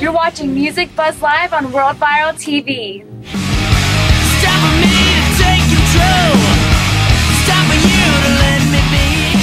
You're watching Music Buzz Live on World Viral TV. Stopping me to take control. Stopping you to let me be.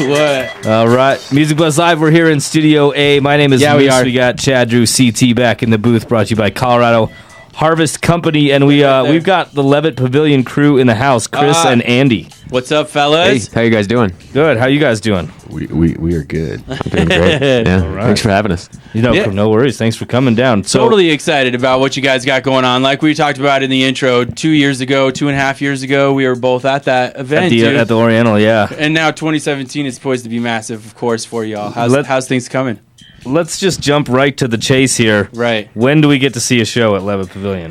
What? All right, Music Buzz Live. We're here in Studio A. My name is Moose. We got Chad Drew CT back in the booth, brought to you by Colorado Harvest Company, and we've got the Levitt Pavilion crew in the house, Chris and Andy. What's up, fellas? Hey, how you guys doing? Good. How you guys doing? We are good. Doing great. Yeah. All right. Thanks for having us. No worries. Thanks for coming down. Totally excited about what you guys got going on. Like we talked about in the intro, 2.5 years ago, we were both at that event at the Oriental, yeah. And now 2017 is poised to be massive, of course, for y'all. How's things coming? Let's just jump right to the chase here. Right. When do we get to see a show at Levitt Pavilion?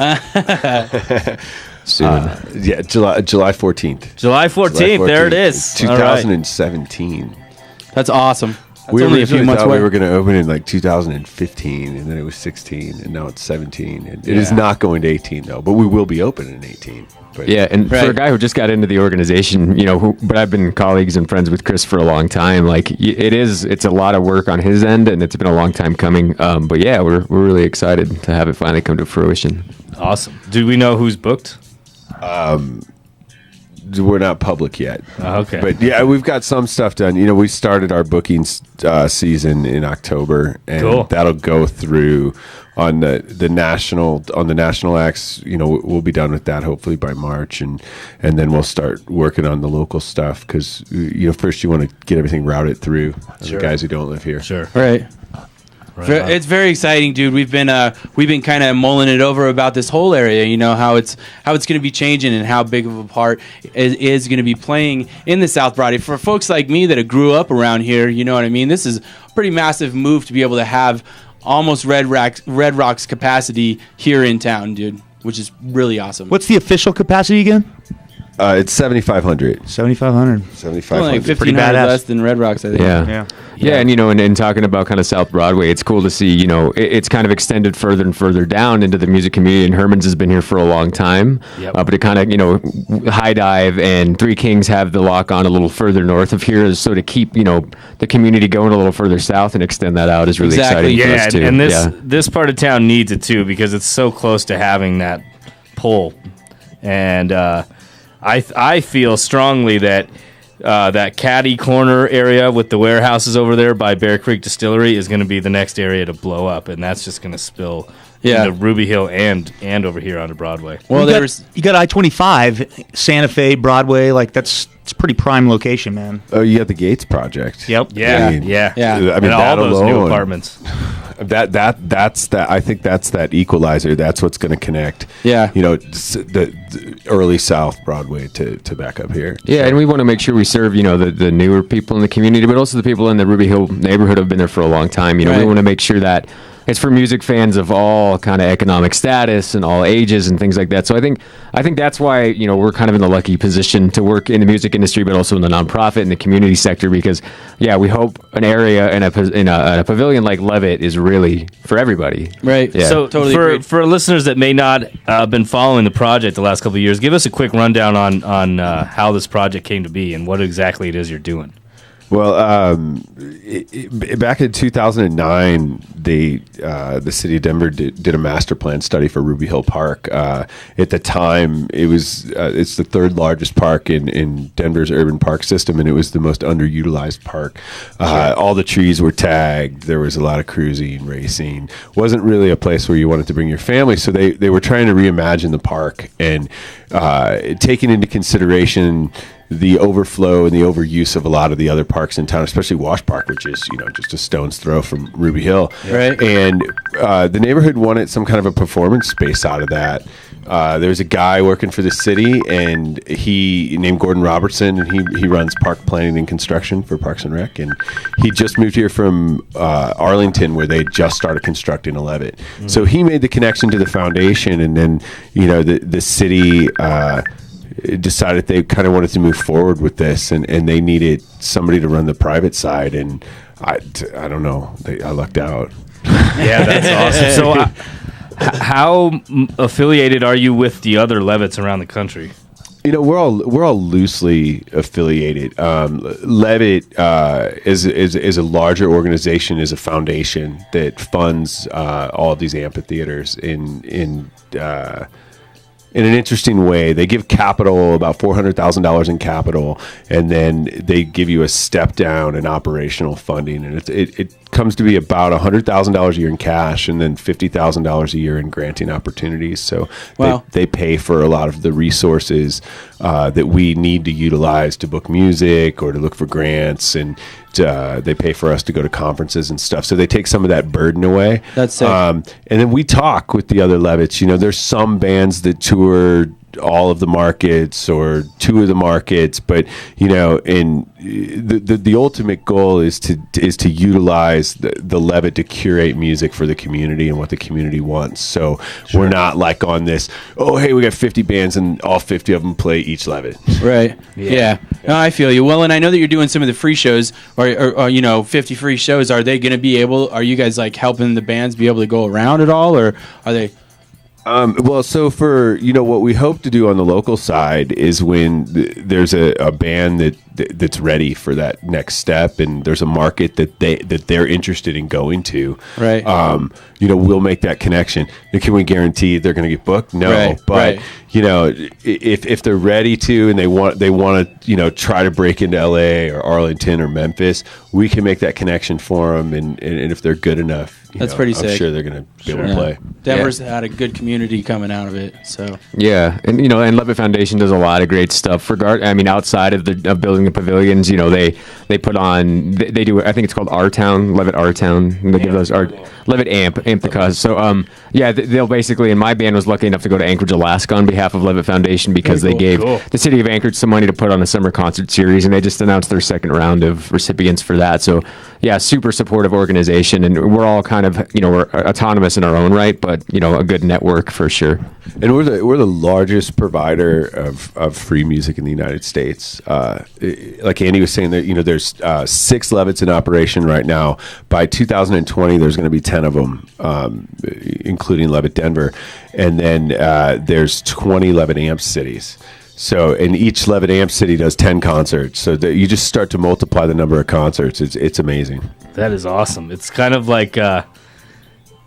Soon. July 14th. July 14th. There it is. 2017. That's awesome. That's We only a few originally months thought away. we were going to open in like 2015, and then it was 16, and now it's 17. And it is not going to 18 though, but we will be open in 18. But Yeah, and for a guy who just got into the organization, but I've been colleagues and friends with Chris for a long time. Like it's a lot of work on his end, and it's been a long time coming. But yeah, we're really excited to have it finally come to fruition. Awesome. Do we know who's booked? we're not public yet. Okay. But yeah, we've got some stuff done. We started our booking season in October, and that'll go through on the national acts. We'll be done with that hopefully by March, and then we'll start working on the local stuff because first you want to get everything routed through the guys who don't live here. Sure. Right. It's very exciting, dude. We've been kind of mulling it over about this whole area. How it's going to be changing and how big of a part it is going to be playing in the South Broadway for folks like me that grew up around here. You know what I mean? This is a pretty massive move to be able to have almost Red Rock's capacity here in town, dude. Which is really awesome. What's the official capacity again? It's 7,500. 7,500. 7,500. Like 1,500 less than Red Rocks, I think. Yeah, and and talking about kind of South Broadway, it's cool to see. It's kind of extended further and further down into the music community. And Herman's has been here for a long time, but it kind of High Dive and Three Kings have the lock on a little further north of here, so to keep the community going a little further south and extend that out is really exciting. For us too. And this part of town needs it too because it's so close to having that pull, and I feel strongly that that Caddy Corner area with the warehouses over there by Bear Creek Distillery is going to be the next area to blow up, and that's just going to spill into Ruby Hill and over here onto Broadway. Well, you got I-25, Santa Fe, Broadway, it's a pretty prime location, man. Oh, you got the Gates project. Yep. Yeah. I mean, and all those new apartments. That's that. I think that's that equalizer. That's what's going to connect. Yeah. The early South Broadway to back up here. Yeah, and we want to make sure we serve the newer people in the community, but also the people in the Ruby Hill neighborhood who have been there for a long time. We want to make sure that it's for music fans of all kind of economic status and all ages and things like that. So I think that's why we're kind of in the lucky position to work in the music industry, but also in the nonprofit and the community sector. Because we hope an area in a pavilion like Levitt is really for everybody. Right. Yeah. So totally for listeners that may not been following the project the last couple of years, give us a quick rundown on how this project came to be and what exactly it is you're doing. Well, back in 2009, the city of Denver did a master plan study for Ruby Hill Park. At the time, it's the third largest park in Denver's urban park system, and it was the most underutilized park. All the trees were tagged. There was a lot of cruising, racing. Wasn't really a place where you wanted to bring your family, so they were trying to reimagine the park and taking into consideration the overflow and the overuse of a lot of the other parks in town, especially Wash Park, which is just a stone's throw from Ruby Hill. Right. And the neighborhood wanted some kind of a performance space out of that. There's a guy working for the city, and he named Gordon Robertson, and he runs park planning and construction for Parks and Rec. And he just moved here from Arlington, where they just started constructing a Levitt. Mm-hmm. So he made the connection to the foundation, and then the city decided they kind of wanted to move forward with this, and they needed somebody to run the private side, and I don't know, I lucked out. Yeah, that's awesome. So how affiliated are you with the other Levitts around the country? we're all loosely affiliated. Levitt is a larger organization, is a foundation that funds all of these amphitheaters in an interesting way. They give capital, about $400,000 in capital, and then they give you a step down in operational funding, and it comes to be about $100,000 a year in cash, and then $50,000 a year in granting opportunities. So they pay for a lot of the resources that we need to utilize to book music or to look for grants, and they pay for us to go to conferences and stuff. So they take some of that burden away. That's it. And then we talk with the other Levitts. There's some bands that tour all of the markets or two of the markets, but and the ultimate goal is to utilize the Levitt to curate music for the community and what the community wants. So we're not like on this, hey, we got 50 bands and all 50 of them play each Levitt. Right. Yeah. No, I feel you. Well, and I know that you're doing some of the free shows or 50 free shows. Are they going to be able, are you guys like helping the bands be able to go around at all, or are they? Well, so for what we hope to do on the local side is when there's a band that's ready for that next step, and there's a market that they're interested in going to. Right. We'll make that connection. Can we guarantee they're going to get booked? No, right. But if they're ready to and they want to try to break into LA or Arlington or Memphis, we can make that connection for them, and if they're good enough. That's pretty sick. I'm sure they're going to be able to play. Denver's had a good community coming out of it, so yeah, and and Levitt Foundation does a lot of great stuff. Outside of building the pavilions, they put on, they do, I think it's called Our Town, Levitt Our Town. They give those Levitt Amp the cause. So they'll basically, and my band was lucky enough to go to Anchorage, Alaska on behalf of Levitt Foundation because they gave the city of Anchorage some money to put on a summer concert series, and they just announced their second round of recipients for that. So yeah, super supportive organization, and we're all kind of we're autonomous in our own right, but a good network for sure. And we're the largest provider of free music in the United States. Like Andy was saying, that there's 6 Levitts in operation right now. By 2020, there's going to be 10 of them, including Levitt Denver, and then there's 20 Levitt Amp cities. So, and each Levitt Amp city does 10 concerts. So you just start to multiply the number of concerts. It's amazing. That is awesome. It's kind of like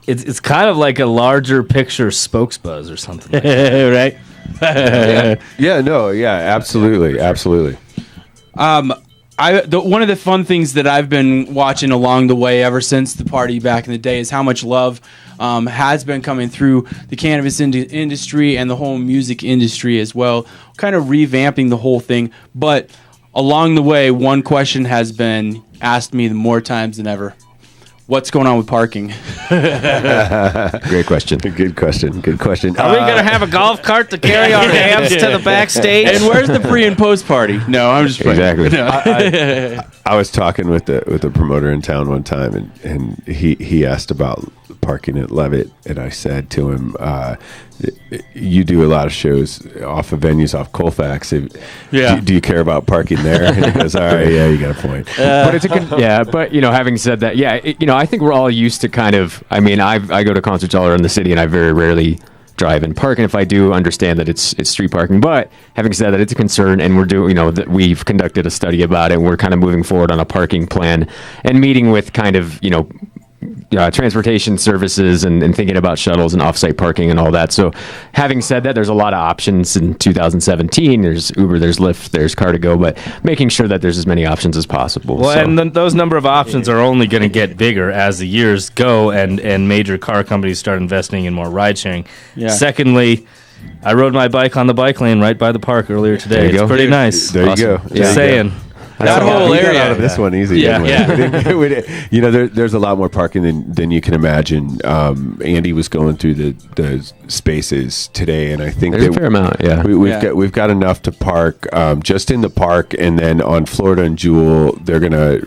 it's kind of like a larger picture Spokesbuzz or something like that. Right? Absolutely. One of the fun things that I've been watching along the way ever since the party back in the day is how much love has been coming through the cannabis industry and the whole music industry as well, kind of revamping the whole thing. But along the way, one question has been asked me more times than ever. What's going on with parking? Great question. Good question. Are we going to have a golf cart to carry our amps to the backstage? And where's the pre and post party? No, I'm just playing. Exactly. No. I was talking with the promoter in town one time, and he asked about parking at Levitt, and I said to him, you do a lot of shows off of venues off Colfax. Do you care about parking there? And he goes, all right, yeah, you got a point. But having said that, I think we're all used to kind of, I go to concerts all around the city, and I very rarely drive and park, and if I do, understand that it's street parking. But having said that, it's a concern, and we're doing, that we've conducted a study about it, and we're kind of moving forward on a parking plan and meeting with kind of, transportation services and thinking about shuttles and offsite parking and all that. So having said that, there's a lot of options in 2017. There's Uber, there's Lyft, there's Car2Go, but making sure that there's as many options as possible. Well, and those number of options are only going to get bigger as the years go and major car companies start investing in more ride sharing. Yeah. Secondly, I rode my bike on the bike lane right by the park earlier today. It's pretty nice. There you go. Just saying. That whole area out of this one easy. There's a lot more parking than you can imagine. Andy was going through the spaces today, and I think there's a fair amount. Yeah, we've got enough to park just in the park, and then on Florida and Jewel, they're gonna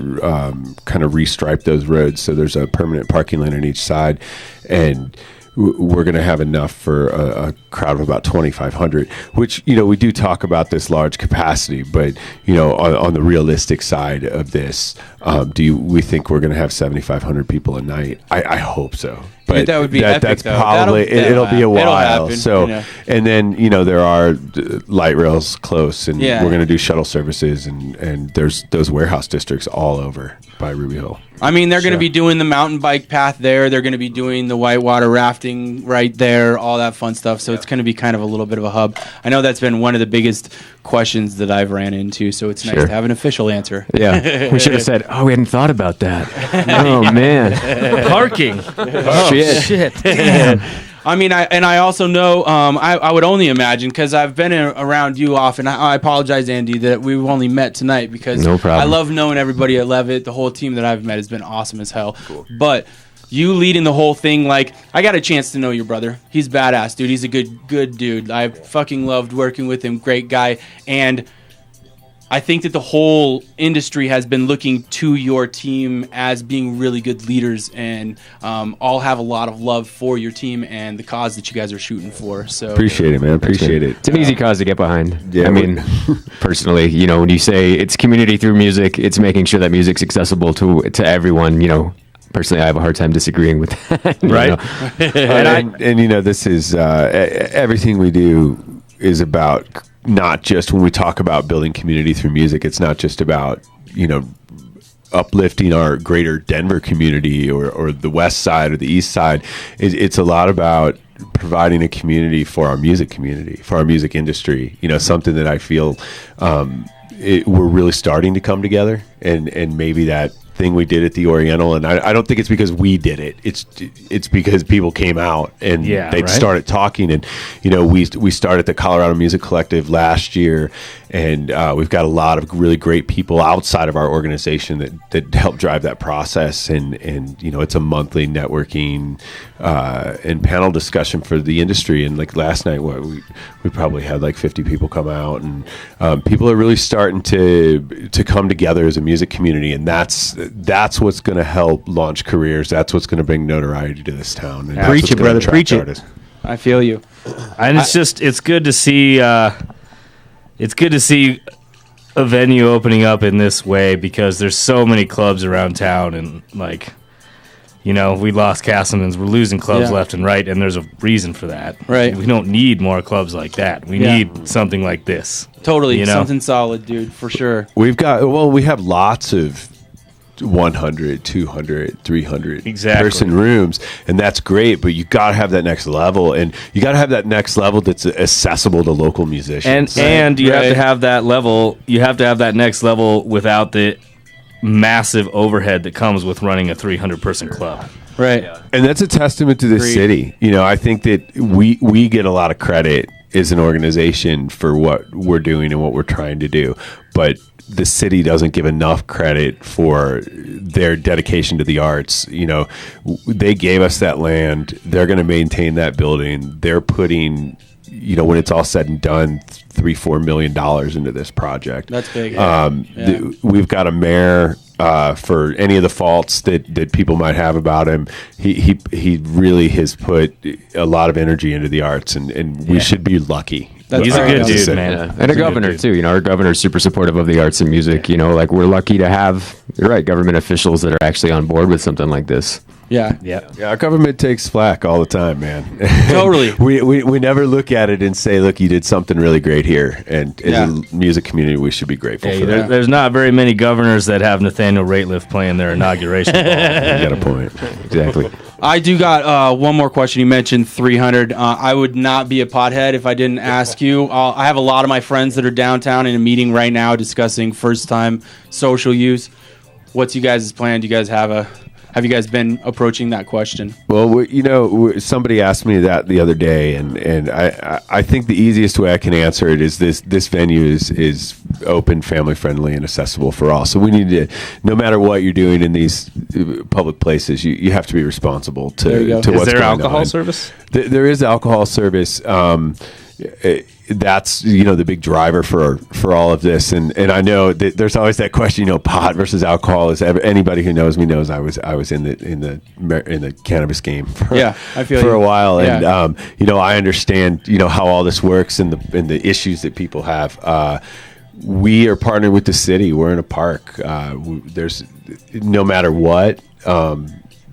kind of restripe those roads so there's a permanent parking lane on each side, and we're going to have enough for a crowd of about 2,500, which, we do talk about this large capacity, but, on the realistic side of this, we think we're going to have 7,500 people a night? I hope so. but that would be epic, that's though. probably it'll be a It'll while. happen, So, you know. and then there are light rails close, and Yeah. we're going to do shuttle services, and there's those warehouse districts all over by Ruby Hill. I mean, they're going to be doing the mountain bike path there. They're going to be doing the whitewater rafting right there, all that fun stuff. So it's going to be kind of a little bit of a hub. I know that's been one of the biggest questions that I've ran into, so it's nice Sure. to have an official answer. Yeah, we should have said, "Oh, we hadn't thought about that." Oh man, Parking. shit. I mean, I also know, I would only imagine, because I've been around you often. I apologize, Andy, that we've only met tonight, because No problem. I love knowing everybody at Levitt. The whole team that I've met has been awesome as hell. Cool. But you leading the whole thing, like, I got a chance to know your brother. He's badass, dude. He's a good dude. I fucking loved working with him. Great guy. And I think that the whole industry has been looking to your team as being really good leaders, and all have a lot of love for your team and the cause that you guys are shooting for. So Appreciate it, man. Appreciate it. It's an easy cause to get behind. Yeah, I mean, personally, when you say it's community through music, it's making sure that music's accessible to everyone. Personally, I have a hard time disagreeing with that. Right. And this is everything we do is about, not just when we talk about building community through music, it's not just about uplifting our greater Denver community or the west side or the east side. It's a lot about providing a community for our music community, for our music industry. Something that I feel we're really starting to come together, and maybe that thing we did at the Oriental, and I don't think it's because we did it. It's because people came out and they started talking, and we started the Colorado Music Collective last year, and we've got a lot of really great people outside of our organization that help drive that process, and it's a monthly networking and panel discussion for the industry. And like last night, we probably had like 50 people come out, and people are really starting to come together as a music community, and that's what's going to help launch careers. That's what's going to bring notoriety to this town. And Preach it, brother. Preach it. Artists. I feel you. And it's good to see. It's good to see a venue opening up in this way, because there's so many clubs around town, and we lost Castleman's. We're losing clubs left and right, and there's a reason for that. Right. We don't need more clubs like that. We need something like this. Totally. Something solid, dude, for sure. We have lots of 100, 200, 300 person rooms, and that's great, but you got to have that next level, and you got to have that next level that's accessible to local musicians. And you have to have that level. You have to have that next level without the massive overhead that comes with running a 300-person club. Right. And that's a testament to this city. I think that we get a lot of credit as an organization for what we're doing and what we're trying to do, but the city doesn't give enough credit for their dedication to the arts. They gave us that land. They're going to maintain that building. They're putting, when it's all said and done, $3-4 million into this project. That's big. We've got a mayor, for any of the faults that people might have about him. He really has put a lot of energy into the arts, and we should be lucky. He's a good dude, man. And a governor too. Our governor's super supportive of the arts and music. We're lucky to have, you're right, government officials that are actually on board with something like this. Yeah. Our government takes flack all the time, man. Totally. we never look at it and say, look, you did something really great here. And as a music community, we should be grateful for that. There's not very many governors that have Nathaniel Rateliff playing their inauguration ball. You got a point. Exactly. I do got one more question. You mentioned 300. I would not be a pothead if I didn't ask you. I have a lot of my friends that are downtown in a meeting right now discussing first-time social use. What's you guys' plan? Do you guys have you guys been approaching that question? Well, somebody asked me that the other day, and I think the easiest way I can answer it is this venue is open, family friendly, and accessible for all. So we need to, no matter what you're doing in these public places, you have to be responsible to what's going on. Is there alcohol service? There is alcohol service. That's the big driver for all of this, and I know that there's always that question, pot versus alcohol. Is anybody who knows me knows I was in the cannabis game for a while, and I understand how all this works and the issues that people have. We are partnered with the city. We're in a park. There's no matter what.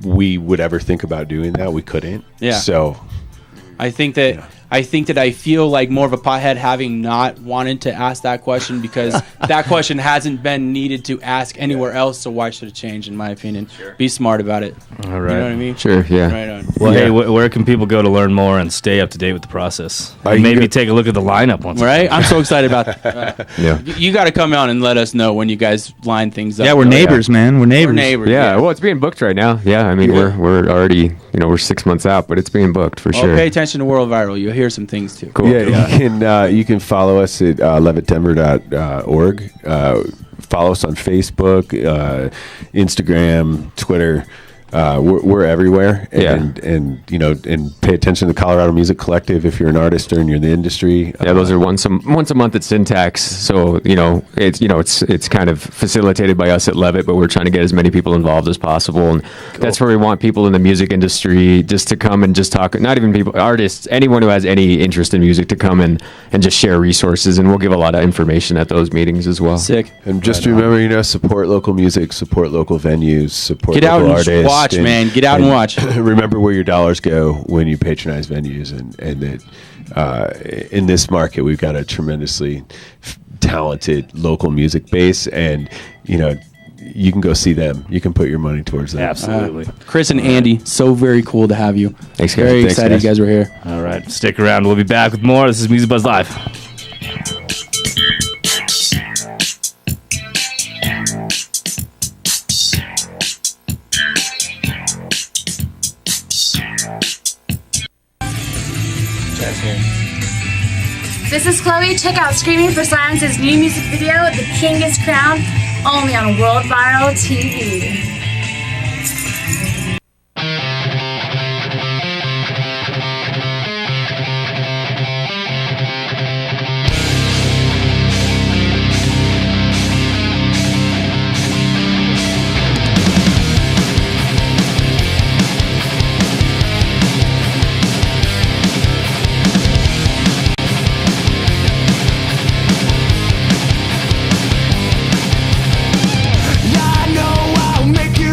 we would ever think about doing that, we couldn't. Yeah. So I think that I feel like more of a pothead having not wanted to ask that question because that question hasn't been needed to ask anywhere else. So why should it change? In my opinion, be smart about it. All right. You know what I mean? Sure, yeah. Right on. Well, hey, where can people go to learn more and stay up to date with the process? you And maybe can take a look at the lineup once. Right? I'm so excited about that. Yeah. You got to come out and let us know when you guys line things up. Yeah, we're neighbors, man. We're neighbors. We're neighbors. Yeah, well, it's being booked right now. Yeah, I mean, we're already, we're 6 months out, but it's being booked for Well, sure. pay attention to World Viral. You'll hear some things too. Cool. Yeah, you can follow us at levittdenver.org. Follow us on Facebook, Instagram, Twitter. We're everywhere, and pay attention to the Colorado Music Collective if you're an artist or you're in the industry. Yeah, those are once a month at Syntax. So it's kind of facilitated by us at Levitt, but we're trying to get as many people involved as possible, and that's where we want people in the music industry just to come and just talk. Not even people, artists, anyone who has any interest in music to come and just share resources, and we'll give a lot of information at those meetings as well. Sick. And just remember, support local music, support local venues, support Get out local and artists. watch, man. Get out and watch. Remember where your dollars go when you patronize venues, and that in this market we've got a tremendously talented local music base, and you can go see them. You can put your money towards them. Absolutely. Chris and Andy, so very cool to have you. Thanks, guys. Very Thanks, excited guys. you guys were here. All right. Stick around. We'll be back with more. This is Music Buzz Live. This is Chloe. Check out Screaming for Silence's new music video, The King is Crowned, only on World Viral TV. I know I'll make you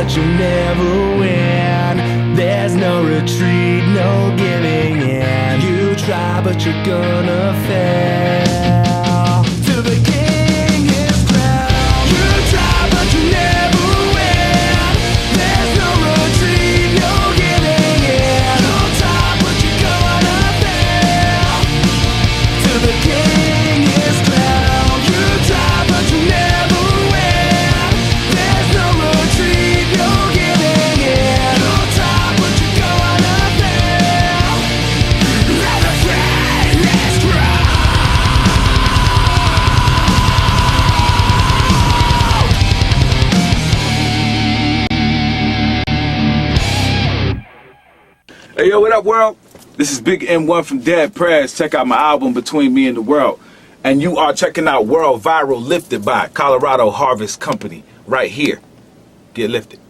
but you'll never win. There's no retreat, no giving in. You try, but you're gonna fail. To the king is crowned. You try, but you never win. There's no retreat, no giving in. You'll try, but you're gonna fail. To the king is crowned. You try, but you never win. There's no retreat, no giving in. You'll try, Hey, yo, what up, world? This is Big M1 from Dead Prez. Check out my album, Between Me and the World. And you are checking out World Viral Lifted by Colorado Harvest Company right here. Get lifted.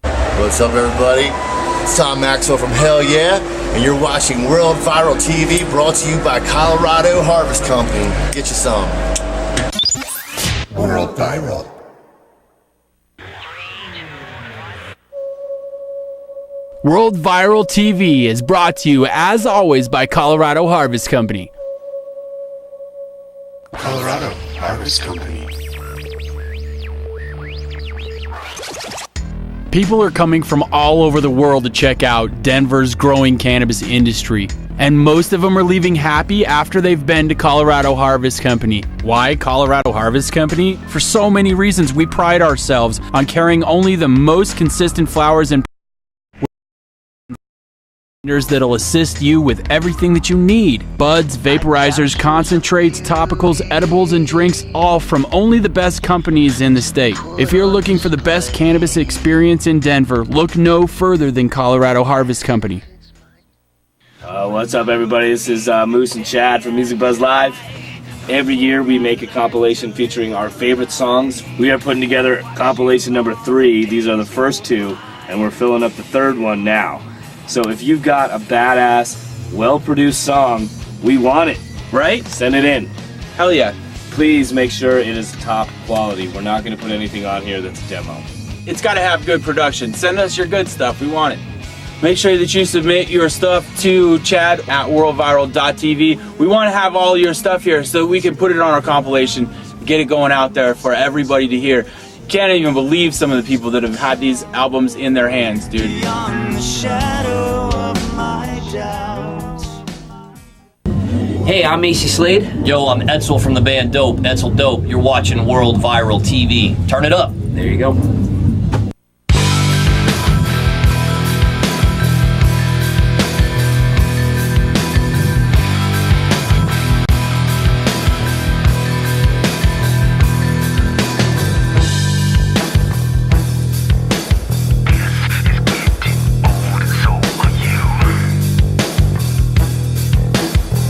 What's up, everybody? It's Tom Maxwell from Hell Yeah, and you're watching World Viral TV, brought to you by Colorado Harvest Company. Get you some. World Viral. World Viral TV is brought to you, as always, by Colorado Harvest Company. Colorado Harvest Company. People are coming from all over the world to check out Denver's growing cannabis industry, and most of them are leaving happy after they've been to Colorado Harvest Company. Why Colorado Harvest Company? For so many reasons. We pride ourselves on carrying only the most consistent flowers and that'll assist you with everything that you need. Buds, vaporizers, concentrates, topicals, edibles, and drinks, all from only the best companies in the state. If you're looking for the best cannabis experience in Denver, look no further than Colorado Harvest Company. What's up, everybody? This is Moose and Chad from Music Buzz Live. Every year we make a compilation featuring our favorite songs. We are putting together compilation number 3. These are the first 2, and we're filling up the 3rd one now. So if you've got a badass, well-produced song, we want it, right? Send it in. Hell yeah. Please make sure it is top quality. We're not going to put anything on here that's a demo. It's got to have good production. Send us your good stuff. We want it. Make sure that you submit your stuff to Chad at worldviral.tv. We want to have all your stuff here so we can put it on our compilation, get it going out there for everybody to hear. Can't even believe some of the people that have had these albums in their hands, dude. Hey, I'm Macy Slade. Yo, I'm Edsel from the band Dope. Edsel Dope. You're watching World Viral TV. Turn it up. There you go.